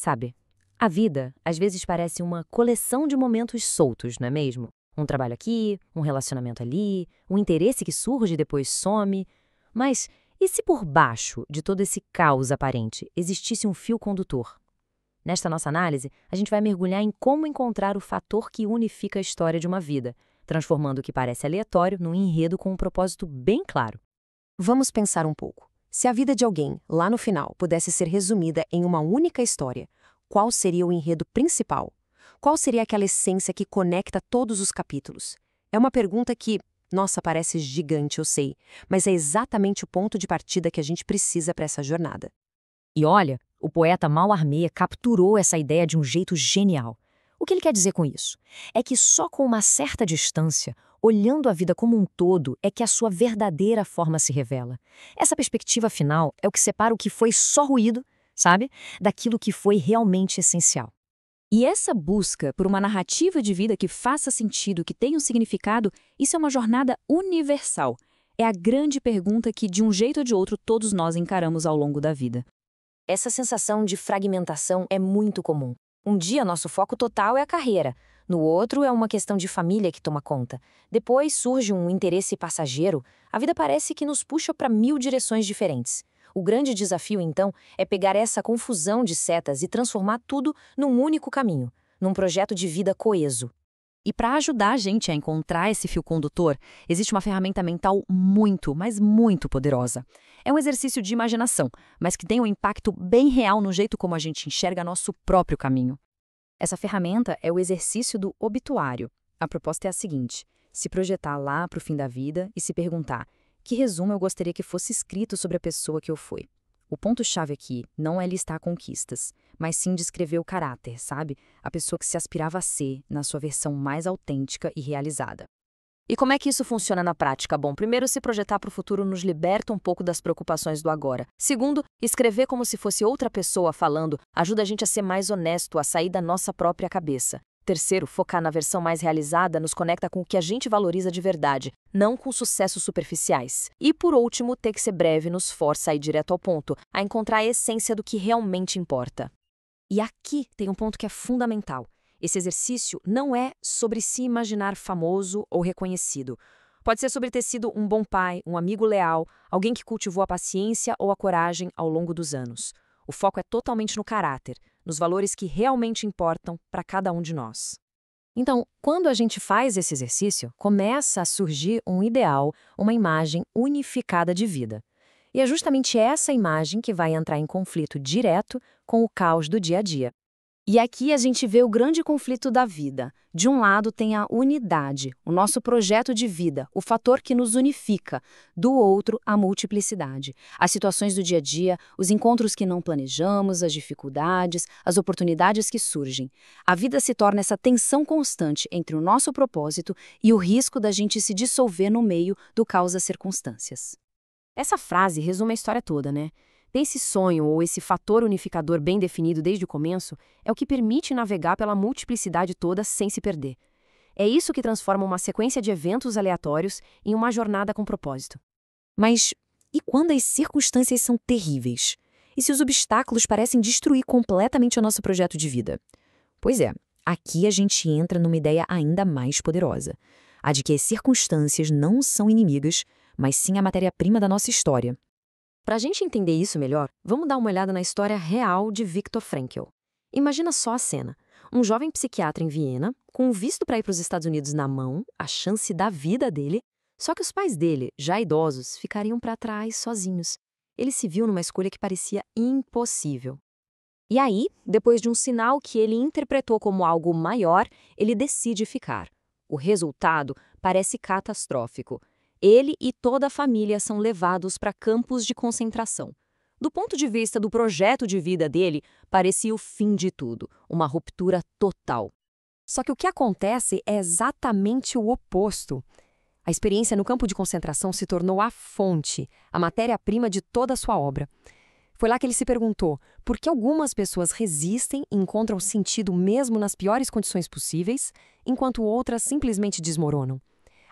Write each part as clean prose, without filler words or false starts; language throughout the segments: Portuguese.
Sabe, a vida às vezes parece uma coleção de momentos soltos, não é mesmo? Um trabalho aqui, um relacionamento ali, um interesse que surge e depois some. Mas e se por baixo de todo esse caos aparente existisse um fio condutor? Nesta nossa análise, a gente vai mergulhar em como encontrar o fator que unifica a história de uma vida, transformando o que parece aleatório num enredo com um propósito bem claro. Vamos pensar um pouco. Se a vida de alguém, lá no final, pudesse ser resumida em uma única história, qual seria o enredo principal? Qual seria aquela essência que conecta todos os capítulos? É uma pergunta que, nossa, parece gigante, eu sei, mas é exatamente o ponto de partida que a gente precisa para essa jornada. E olha, o poeta Mallarmé capturou essa ideia de um jeito genial. O que ele quer dizer com isso? É que só com uma certa distância, olhando a vida como um todo, é que a sua verdadeira forma se revela. Essa perspectiva final é o que separa o que foi só ruído, sabe, daquilo que foi realmente essencial. E essa busca por uma narrativa de vida que faça sentido, que tenha um significado, isso é uma jornada universal. É a grande pergunta que, de um jeito ou de outro, todos nós encaramos ao longo da vida. Essa sensação de fragmentação é muito comum. Um dia, nosso foco total é a carreira. No outro, é uma questão de família que toma conta. Depois surge um interesse passageiro. A vida parece que nos puxa para 1000 direções diferentes. O grande desafio, então, é pegar essa confusão de setas e transformar tudo num único caminho, num projeto de vida coeso. E para ajudar a gente a encontrar esse fio condutor, existe uma ferramenta mental muito, mas muito poderosa. É um exercício de imaginação, mas que tem um impacto bem real no jeito como a gente enxerga nosso próprio caminho. Essa ferramenta é o exercício do obituário. A proposta é a seguinte: se projetar lá para o fim da vida e se perguntar: que resumo eu gostaria que fosse escrito sobre a pessoa que eu fui? O ponto-chave aqui não é listar conquistas, mas sim descrever o caráter, sabe? A pessoa que se aspirava a ser, na sua versão mais autêntica e realizada. E como é que isso funciona na prática? Bom, primeiro, se projetar para o futuro nos liberta um pouco das preocupações do agora. Segundo, escrever como se fosse outra pessoa falando ajuda a gente a ser mais honesto, a sair da nossa própria cabeça. Terceiro, focar na versão mais realizada nos conecta com o que a gente valoriza de verdade, não com sucessos superficiais. E por último, ter que ser breve nos força a ir direto ao ponto, a encontrar a essência do que realmente importa. E aqui tem um ponto que é fundamental. Esse exercício não é sobre se imaginar famoso ou reconhecido. Pode ser sobre ter sido um bom pai, um amigo leal, alguém que cultivou a paciência ou a coragem ao longo dos anos. O foco é totalmente no caráter, nos valores que realmente importam para cada um de nós. Então, quando a gente faz esse exercício, começa a surgir um ideal, uma imagem unificada de vida. E é justamente essa imagem que vai entrar em conflito direto com o caos do dia a dia. E aqui a gente vê o grande conflito da vida. De um lado tem a unidade, o nosso projeto de vida, o fator que nos unifica. Do outro, a multiplicidade. As situações do dia a dia, os encontros que não planejamos, as dificuldades, as oportunidades que surgem. A vida se torna essa tensão constante entre o nosso propósito e o risco da gente se dissolver no meio do caos das circunstâncias. Essa frase resume a história toda, né? Esse sonho ou esse fator unificador bem definido desde o começo é o que permite navegar pela multiplicidade toda sem se perder. É isso que transforma uma sequência de eventos aleatórios em uma jornada com propósito. Mas e quando as circunstâncias são terríveis? E se os obstáculos parecem destruir completamente o nosso projeto de vida? Pois é, aqui a gente entra numa ideia ainda mais poderosa. A de que as circunstâncias não são inimigas, mas sim a matéria-prima da nossa história. Para a gente entender isso melhor, vamos dar uma olhada na história real de Viktor Frankl. Imagina só a cena. Um jovem psiquiatra em Viena, com um visto para ir para os Estados Unidos na mão, a chance da vida dele, só que os pais dele, já idosos, ficariam para trás sozinhos. Ele se viu numa escolha que parecia impossível. E aí, depois de um sinal que ele interpretou como algo maior, ele decide ficar. O resultado parece catastrófico. Ele e toda a família são levados para campos de concentração. Do ponto de vista do projeto de vida dele, parecia o fim de tudo, uma ruptura total. Só que o que acontece é exatamente o oposto. A experiência no campo de concentração se tornou a fonte, a matéria-prima de toda a sua obra. Foi lá que ele se perguntou por que algumas pessoas resistem e encontram sentido mesmo nas piores condições possíveis, enquanto outras simplesmente desmoronam.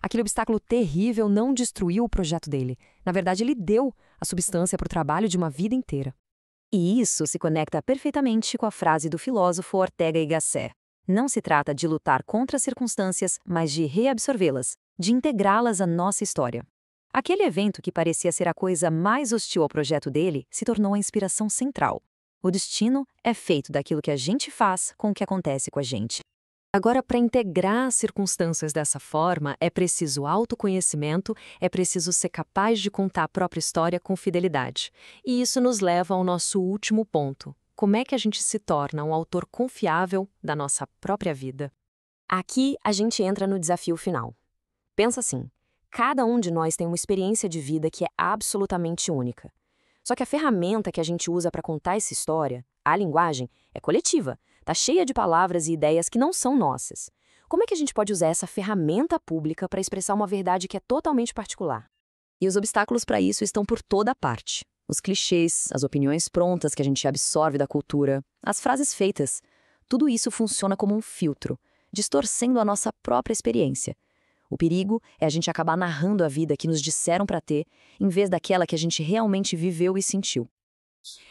Aquele obstáculo terrível não destruiu o projeto dele. Na verdade, ele deu a substância para o trabalho de uma vida inteira. E isso se conecta perfeitamente com a frase do filósofo Ortega y Gasset. Não se trata de lutar contra as circunstâncias, mas de reabsorvê-las, de integrá-las à nossa história. Aquele evento que parecia ser a coisa mais hostil ao projeto dele se tornou a inspiração central. O destino é feito daquilo que a gente faz com o que acontece com a gente. Agora, para integrar as circunstâncias dessa forma, é preciso autoconhecimento, é preciso ser capaz de contar a própria história com fidelidade. E isso nos leva ao nosso último ponto. Como é que a gente se torna um autor confiável da nossa própria vida? Aqui a gente entra no desafio final. Pensa assim, cada um de nós tem uma experiência de vida que é absolutamente única. Só que a ferramenta que a gente usa para contar essa história, a linguagem, é coletiva. Está cheia de palavras e ideias que não são nossas. Como é que a gente pode usar essa ferramenta pública para expressar uma verdade que é totalmente particular? E os obstáculos para isso estão por toda parte. Os clichês, as opiniões prontas que a gente absorve da cultura, as frases feitas. Tudo isso funciona como um filtro, distorcendo a nossa própria experiência. O perigo é a gente acabar narrando a vida que nos disseram para ter, em vez daquela que a gente realmente viveu e sentiu.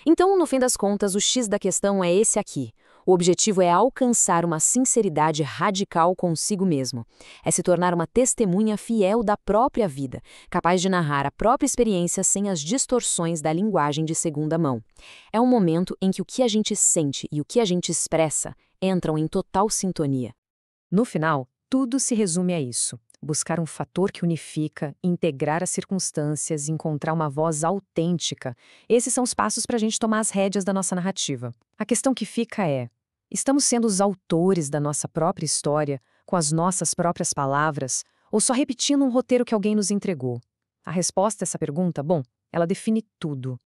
Então, no fim das contas, o X da questão é esse aqui. O objetivo é alcançar uma sinceridade radical consigo mesmo. É se tornar uma testemunha fiel da própria vida, capaz de narrar a própria experiência sem as distorções da linguagem de segunda mão. É um momento em que o que a gente sente e o que a gente expressa entram em total sintonia. No final, tudo se resume a isso. Buscar um fator que unifica, integrar as circunstâncias, encontrar uma voz autêntica. Esses são os passos para a gente tomar as rédeas da nossa narrativa. A questão que fica é: estamos sendo os autores da nossa própria história, com as nossas próprias palavras, ou só repetindo um roteiro que alguém nos entregou? A resposta a essa pergunta, bom, ela define tudo.